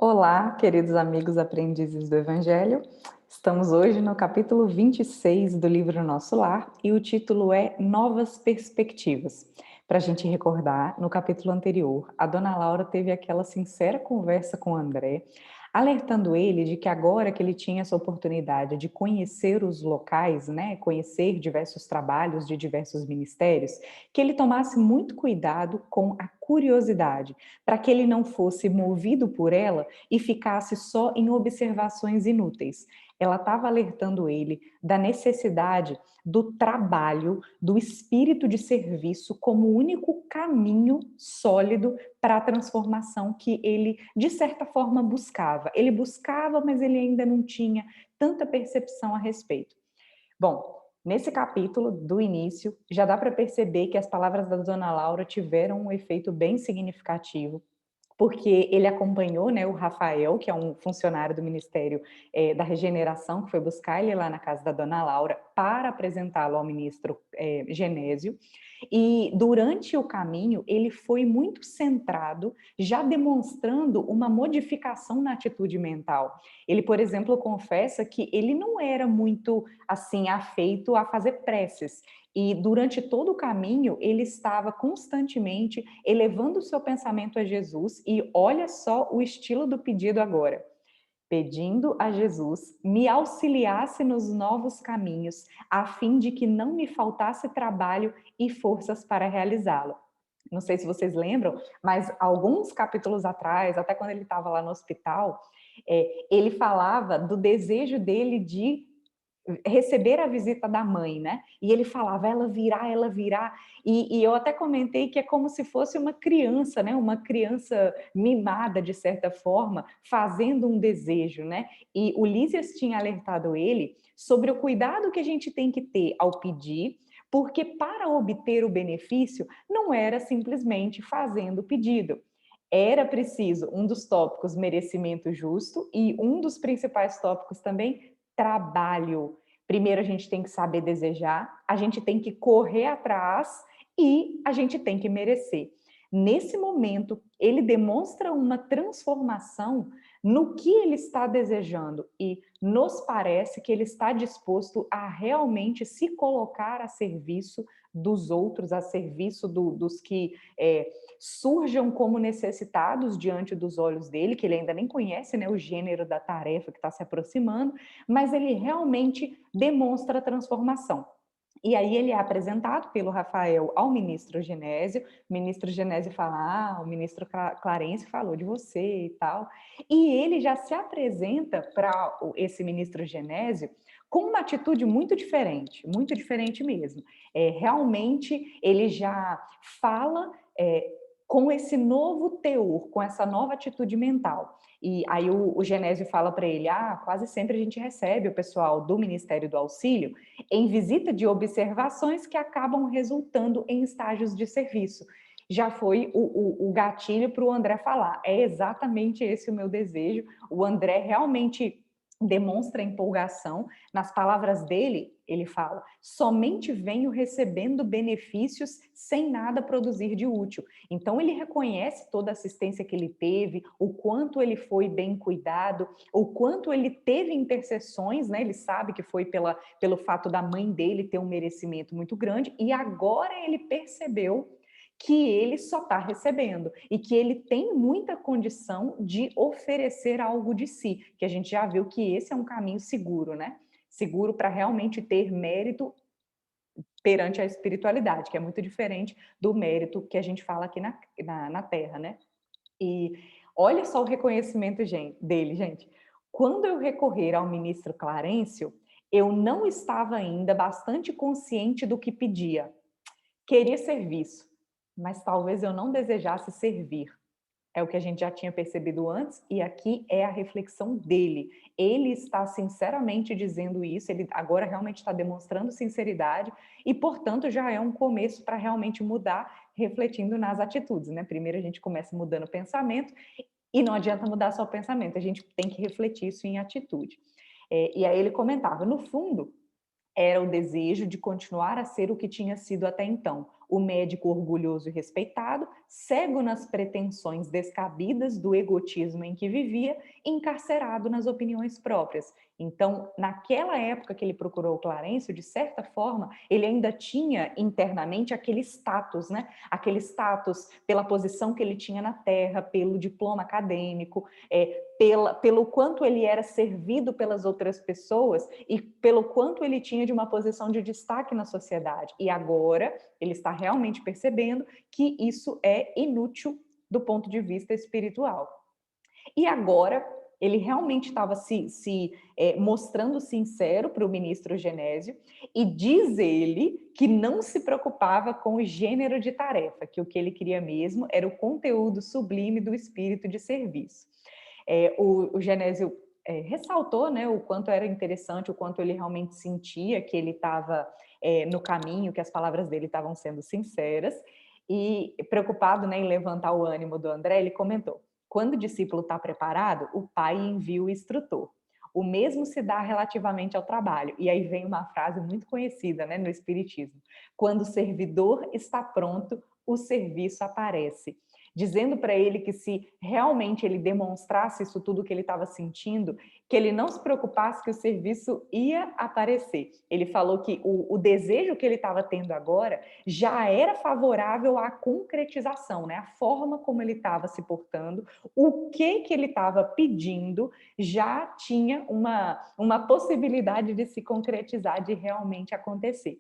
Olá, queridos amigos aprendizes do Evangelho. Estamos hoje no capítulo 26 do livro Nosso Lar e o título é Novas Perspectivas. Para a gente recordar, no capítulo anterior, a dona Laura teve aquela sincera conversa com o André, alertando ele de que agora que ele tinha essa oportunidade de conhecer os locais, né, conhecer diversos trabalhos de diversos ministérios, que ele tomasse muito cuidado com a curiosidade, para que ele não fosse movido por ela e ficasse só em observações inúteis. Ela estava alertando ele da necessidade do trabalho, do espírito de serviço como o único caminho sólido para a transformação que ele, de certa forma, buscava. Ele buscava, mas ele ainda não tinha tanta percepção a respeito. Bom, nesse capítulo do início, já dá para perceber que as palavras da dona Laura tiveram um efeito bem significativo, porque ele acompanhou, né, o Rafael, que é um funcionário do Ministério da Regeneração, que foi buscar ele lá na casa da dona Laura para apresentá-lo ao ministro Genésio, e durante o caminho ele foi muito centrado, já demonstrando uma modificação na atitude mental. Ele, por exemplo, confessa que ele não era muito assim afeito a fazer preces, e durante todo o caminho, ele estava constantemente elevando o seu pensamento a Jesus, e olha só o estilo do pedido agora. Pedindo a Jesus me auxiliasse nos novos caminhos, a fim de que não me faltasse trabalho e forças para realizá-lo. Não sei se vocês lembram, mas alguns capítulos atrás, até quando ele estava lá no hospital, ele falava do desejo dele de receber a visita da mãe, né? E ele falava, ela virá, ela virá. E eu até comentei que é como se fosse uma criança, né? Uma criança mimada, de certa forma, fazendo um desejo, né? E o Lísias tinha alertado ele sobre o cuidado que a gente tem que ter ao pedir, porque para obter o benefício não era simplesmente fazendo o pedido. Era preciso, um dos tópicos, merecimento justo, e um dos principais tópicos também, trabalho. Primeiro a gente tem que saber desejar, a gente tem que correr atrás e a gente tem que merecer. Nesse momento, ele demonstra uma transformação no que ele está desejando e nos parece que ele está disposto a realmente se colocar a serviço dos outros, a serviço dos que surjam como necessitados diante dos olhos dele, que ele ainda nem conhece, né, o gênero da tarefa que está se aproximando, mas ele realmente demonstra a transformação. E aí ele é apresentado pelo Rafael ao ministro Genésio, o ministro Genésio fala, o ministro Clarence falou de você e tal, e ele já se apresenta para esse ministro Genésio com uma atitude muito diferente mesmo. Realmente ele já fala com esse novo teor, com essa nova atitude mental. E aí o Genésio fala para ele, quase sempre a gente recebe o pessoal do Ministério do Auxílio em visita de observações que acabam resultando em estágios de serviço. Já foi o gatilho para o André falar, é exatamente esse o meu desejo. O André realmente demonstra empolgação. Nas palavras dele, ele fala, somente venho recebendo benefícios sem nada produzir de útil. Então ele reconhece toda a assistência que ele teve, o quanto ele foi bem cuidado, o quanto ele teve intercessões, né? Ele sabe que foi pelo fato da mãe dele ter um merecimento muito grande, e agora ele percebeu que ele só está recebendo e que ele tem muita condição de oferecer algo de si, que a gente já viu que esse é um caminho seguro, né? Seguro para realmente ter mérito perante a espiritualidade, que é muito diferente do mérito que a gente fala aqui na Terra, né? E olha só o reconhecimento dele, gente. Quando eu recorrer ao ministro Clarencio, eu não estava ainda bastante consciente do que pedia. Queria serviço, mas talvez eu não desejasse servir. É o que a gente já tinha percebido antes, e aqui é a reflexão dele. Ele está sinceramente dizendo isso, ele agora realmente está demonstrando sinceridade, e, portanto, já é um começo para realmente mudar, refletindo nas atitudes, né? Primeiro a gente começa mudando o pensamento, e não adianta mudar só o pensamento, a gente tem que refletir isso em atitude. E aí ele comentava, no fundo, era o desejo de continuar a ser o que tinha sido até então, o médico orgulhoso e respeitado, cego nas pretensões descabidas do egotismo em que vivia, encarcerado nas opiniões próprias. Então, naquela época que ele procurou o Clarencio, de certa forma, ele ainda tinha internamente aquele status, né? Aquele status pela posição que ele tinha na Terra, pelo diploma acadêmico, pelo quanto ele era servido pelas outras pessoas e pelo quanto ele tinha de uma posição de destaque na sociedade. E agora ele está realmente percebendo que isso é inútil do ponto de vista espiritual. E agora ele realmente estava mostrando sincero para o ministro Genésio, e diz ele que não se preocupava com o gênero de tarefa, que o que ele queria mesmo era o conteúdo sublime do espírito de serviço. O Genésio ressaltou, né, o quanto era interessante, o quanto ele realmente sentia que ele estava no caminho, que as palavras dele estavam sendo sinceras, e preocupado, né, em levantar o ânimo do André, ele comentou: quando o discípulo está preparado, o pai envia o instrutor. O mesmo se dá relativamente ao trabalho. E aí vem uma frase muito conhecida, né, no Espiritismo: quando o servidor está pronto, o serviço aparece. Dizendo para ele que se realmente ele demonstrasse isso tudo que ele estava sentindo, que ele não se preocupasse que o serviço ia aparecer. Ele falou que o desejo que ele estava tendo agora já era favorável à concretização, né? A forma como ele estava se portando, o que ele estava pedindo, já tinha uma possibilidade de se concretizar, de realmente acontecer.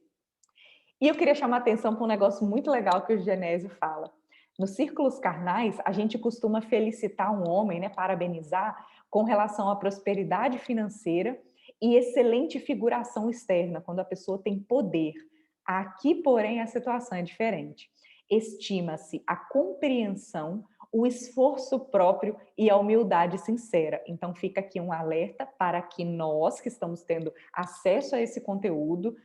E eu queria chamar a atenção para um negócio muito legal que o Genésio fala. Nos círculos carnais, a gente costuma felicitar um homem, né, parabenizar, com relação à prosperidade financeira e excelente figuração externa, quando a pessoa tem poder. Aqui, porém, a situação é diferente. Estima-se a compreensão, o esforço próprio e a humildade sincera. Então, fica aqui um alerta para que nós, que estamos tendo acesso a esse conteúdo,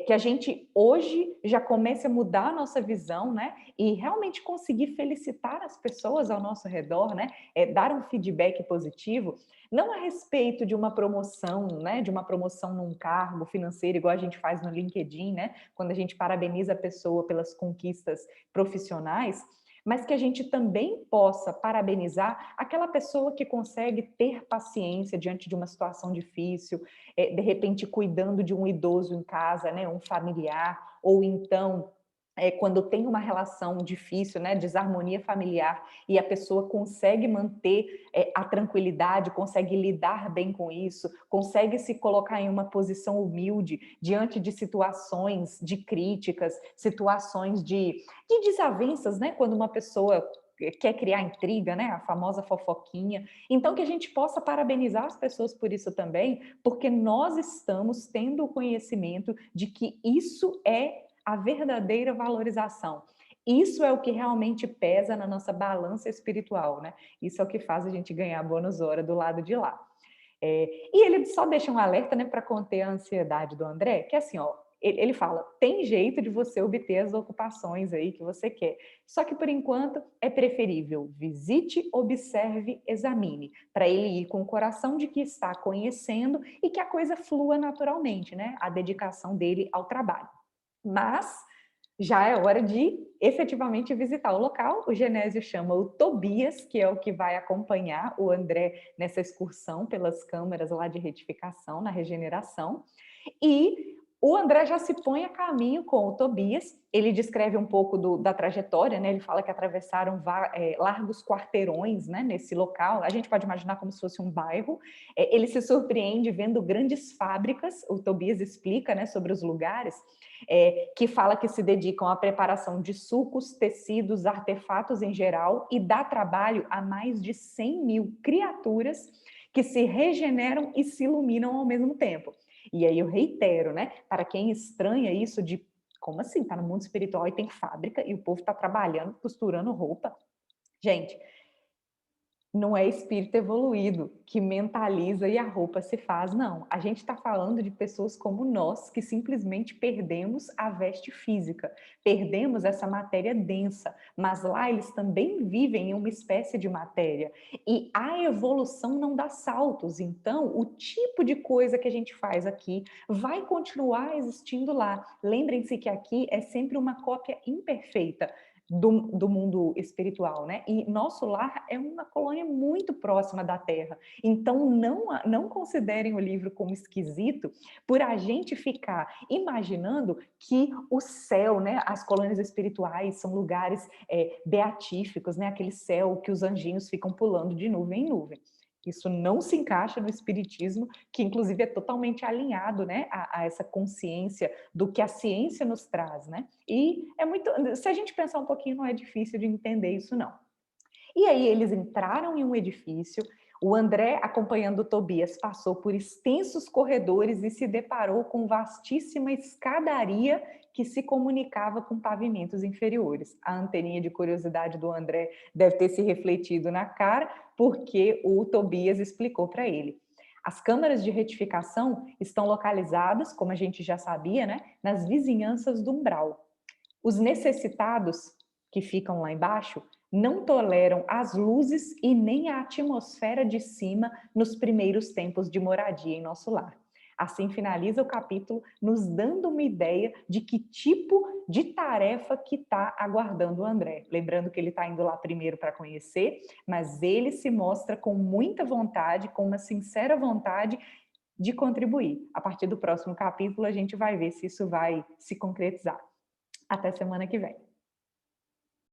que a gente hoje já comece a mudar a nossa visão, né? E realmente conseguir felicitar as pessoas ao nosso redor, né? Dar um feedback positivo, não a respeito de uma promoção, né? De uma promoção num cargo financeiro, igual a gente faz no LinkedIn, né? Quando a gente parabeniza a pessoa pelas conquistas profissionais, mas que a gente também possa parabenizar aquela pessoa que consegue ter paciência diante de uma situação difícil, de repente cuidando de um idoso em casa, né, um familiar, ou então quando tem uma relação difícil, né, desarmonia familiar, e a pessoa consegue manter a tranquilidade, consegue lidar bem com isso, consegue se colocar em uma posição humilde diante de situações de críticas, situações de desavenças, né, quando uma pessoa quer criar intriga, né, a famosa fofoquinha. Então, que a gente possa parabenizar as pessoas por isso também, porque nós estamos tendo o conhecimento de que isso é a verdadeira valorização. Isso é o que realmente pesa na nossa balança espiritual, né? Isso é o que faz a gente ganhar bônus hora do lado de lá. E ele só deixa um alerta, né, para conter a ansiedade do André, que é assim, ó, ele fala, tem jeito de você obter as ocupações aí que você quer. Só que, por enquanto, é preferível visite, observe, examine, para ele ir com o coração de que está conhecendo e que a coisa flua naturalmente, né? A dedicação dele ao trabalho. Mas já é hora de efetivamente visitar o local. O Genésio chama o Tobias, que é o que vai acompanhar o André nessa excursão pelas câmaras lá de retificação, na regeneração. E o André já se põe a caminho com o Tobias. Ele descreve um pouco da trajetória, né? Ele fala que atravessaram largos quarteirões, né, nesse local. A gente pode imaginar como se fosse um bairro. Ele se surpreende vendo grandes fábricas. O Tobias explica, né, sobre os lugares, que fala que se dedicam à preparação de sucos, tecidos, artefatos em geral, e dá trabalho a mais de 100 mil criaturas que se regeneram e se iluminam ao mesmo tempo. E aí eu reitero, né? Para quem estranha isso de como assim? Tá no mundo espiritual e tem fábrica e o povo tá trabalhando, costurando roupa. Gente, Não é espírito evoluído que mentaliza e a roupa se faz, não. A gente está falando de pessoas como nós que simplesmente perdemos a veste física, perdemos essa matéria densa, mas lá eles também vivem em uma espécie de matéria. E a evolução não dá saltos, então o tipo de coisa que a gente faz aqui vai continuar existindo lá. Lembrem-se que aqui é sempre uma cópia imperfeita do mundo espiritual, né? E nosso lar é uma colônia muito próxima da Terra. Então, não considerem o livro como esquisito por a gente ficar imaginando que o céu, né? As colônias espirituais são lugares beatíficos, né? Aquele céu que os anjinhos ficam pulando de nuvem em nuvem. Isso não se encaixa no espiritismo, que inclusive é totalmente alinhado, né, a essa consciência do que a ciência nos traz, né? E é muito, se a gente pensar um pouquinho, não é difícil de entender isso não. E aí eles entraram em um edifício, o André, acompanhando o Tobias, passou por extensos corredores e se deparou com vastíssima escadaria que se comunicava com pavimentos inferiores. A anteninha de curiosidade do André deve ter se refletido na cara, porque o Tobias explicou para ele. As câmaras de retificação estão localizadas, como a gente já sabia, né, nas vizinhanças do umbral. Os necessitados que ficam lá embaixo não toleram as luzes e nem a atmosfera de cima nos primeiros tempos de moradia em nosso lar. Assim finaliza o capítulo, nos dando uma ideia de que tipo de tarefa que está aguardando o André. Lembrando que ele está indo lá primeiro para conhecer, mas ele se mostra com muita vontade, com uma sincera vontade de contribuir. A partir do próximo capítulo, a gente vai ver se isso vai se concretizar. Até semana que vem.